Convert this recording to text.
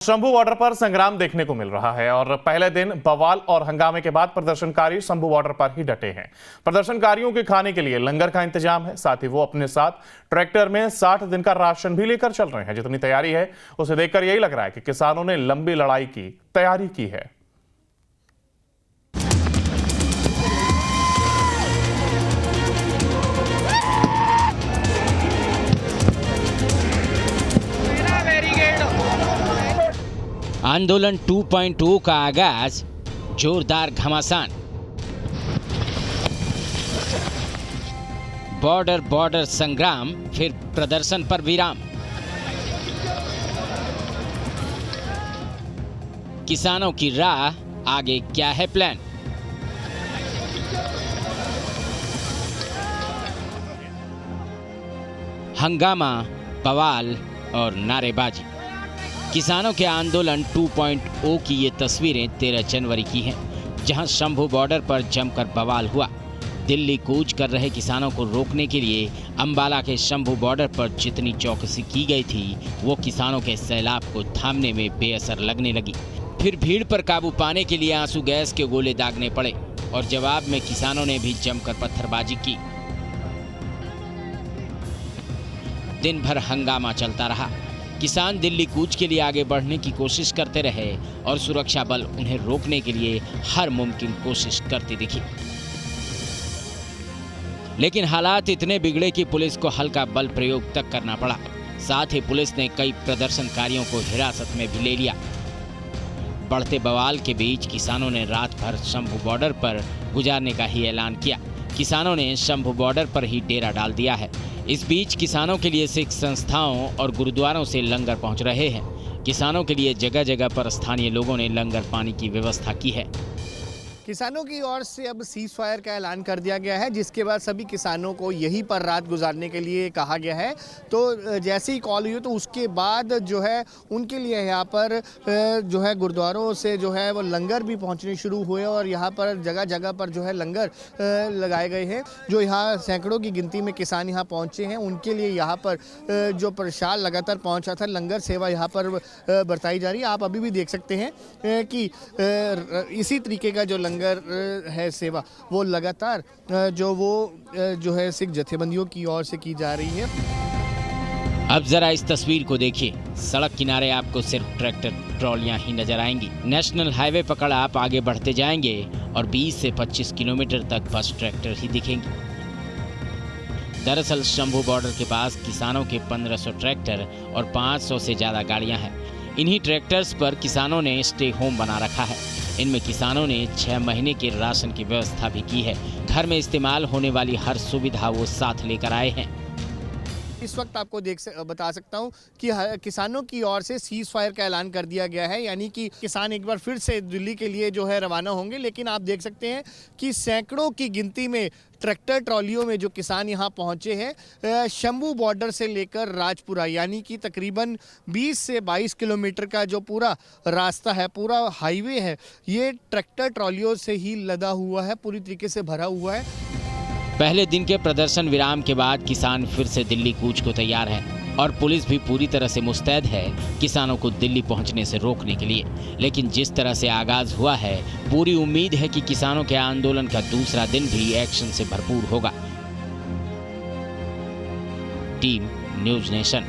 Shambhu border पर संग्राम देखने को मिल रहा है और पहले दिन बवाल और हंगामे के बाद प्रदर्शनकारी शंभू बॉर्डर पर ही डटे हैं। प्रदर्शनकारियों के खाने के लिए लंगर का इंतजाम है, साथ ही वो अपने साथ ट्रैक्टर में 60 दिन का राशन भी लेकर चल रहे हैं। जितनी तैयारी है उसे देखकर यही लग रहा है कि किसानों ने लंबी लड़ाई की तैयारी की है। आंदोलन 2.0 का आगाज, जोरदार घमासान। बॉर्डर संग्राम, फिर प्रदर्शन पर विराम। किसानों की राह, आगे क्या है प्लान? हंगामा, बवाल और नारेबाजी। किसानों के आंदोलन 2.0 की ये तस्वीरें 13 जनवरी की हैं, जहां शंभू बॉर्डर पर जमकर बवाल हुआ। दिल्ली कूच कर रहे किसानों को रोकने के लिए अंबाला के शंभू बॉर्डर पर जितनी चौकसी की गई थी, वो किसानों के सैलाब को थामने में बेअसर लगने लगी। फिर भीड़ पर काबू पाने के लिए आंसू गैस के गोले दागने पड़े और जवाब में किसानों ने भी जमकर पत्थरबाजी की। दिन भर हंगामा चलता रहा। किसान दिल्ली कूच के लिए आगे बढ़ने की कोशिश करते रहे और सुरक्षा बल उन्हें रोकने के लिए हर मुमकिन कोशिश करती दिखी। लेकिन हालात इतने बिगड़े कि पुलिस को हल्का बल प्रयोग तक करना पड़ा। साथ ही पुलिस ने कई प्रदर्शनकारियों को हिरासत में भी ले लिया। बढ़ते बवाल के बीच किसानों ने रात भर शंभू बॉर्डर पर गुजारने का ही ऐलान किया। किसानों ने शंभू बॉर्डर पर ही डेरा डाल दिया है। इस बीच किसानों के लिए सिख संस्थाओं और गुरुद्वारों से लंगर पहुंच रहे हैं। किसानों के लिए जगह जगह पर स्थानीय लोगों ने लंगर पानी की व्यवस्था की है। किसानों की ओर से अब सीज फायर का ऐलान कर दिया गया है, जिसके बाद सभी किसानों को यहीं पर रात गुजारने के लिए कहा गया है। तो जैसे ही कॉल हुई तो उसके बाद जो है उनके लिए यहाँ पर जो है गुरुद्वारों से जो है वो लंगर भी पहुँचने शुरू हुए और यहाँ पर जगह जगह पर जो है लंगर लगाए गए हैं। जो यहाँ सैकड़ों की गिनती में किसान यहाँ पहुँचे हैं, उनके लिए यहाँ पर जो प्रसाद लगातार पहुँचा था, लंगर सेवा यहाँ पर बरताई जा रही है। आप अभी भी देख सकते हैं कि इसी तरीके का जो लंगर है सेवा वो लगातार जो है सिख जथेबंदियों की ओर से की जा रही है। अब जरा इस तस्वीर को देखिए। सड़क किनारे आपको सिर्फ ट्रैक्टर ट्रॉलियां ही नजर आएंगी। नेशनल हाईवे पकड़ आप आगे बढ़ते जाएंगे और 20 से 25 किलोमीटर तक बस ट्रैक्टर ही दिखेंगे। दरअसल शंभू बॉर्डर के पास किसानों के 1500 ट्रैक्टर और 500 से ज्यादा गाड़ियां हैं। इन्हीं ट्रैक्टर्स पर किसानों ने स्टे होम बना रखा है। इनमें किसानों ने 6 महीने के राशन की व्यवस्था भी की है। घर में इस्तेमाल होने वाली हर सुविधा वो साथ लेकर आए हैं। इस वक्त आपको बता सकता हूं कि किसानों की ओर से सीज फायर का ऐलान कर दिया गया है, यानी कि किसान एक बार फिर से दिल्ली के लिए जो है रवाना होंगे। लेकिन आप देख सकते हैं कि सैकड़ों की गिनती में ट्रैक्टर ट्रॉलियों में जो किसान यहाँ पहुँचे हैं। शंभू बॉर्डर से लेकर राजपुरा, यानी कि तकरीबन 20 से 22 किलोमीटर का जो पूरा रास्ता है, पूरा हाईवे है, ये ट्रैक्टर ट्रॉलियों से ही लदा हुआ है, पूरी तरीके से भरा हुआ है। पहले दिन के प्रदर्शन विराम के बाद किसान फिर से दिल्ली कूच को तैयार हैं और पुलिस भी पूरी तरह से मुस्तैद है किसानों को दिल्ली पहुंचने से रोकने के लिए। लेकिन जिस तरह से आगाज हुआ है, पूरी उम्मीद है कि किसानों के आंदोलन का दूसरा दिन भी एक्शन से भरपूर होगा। Team news nation.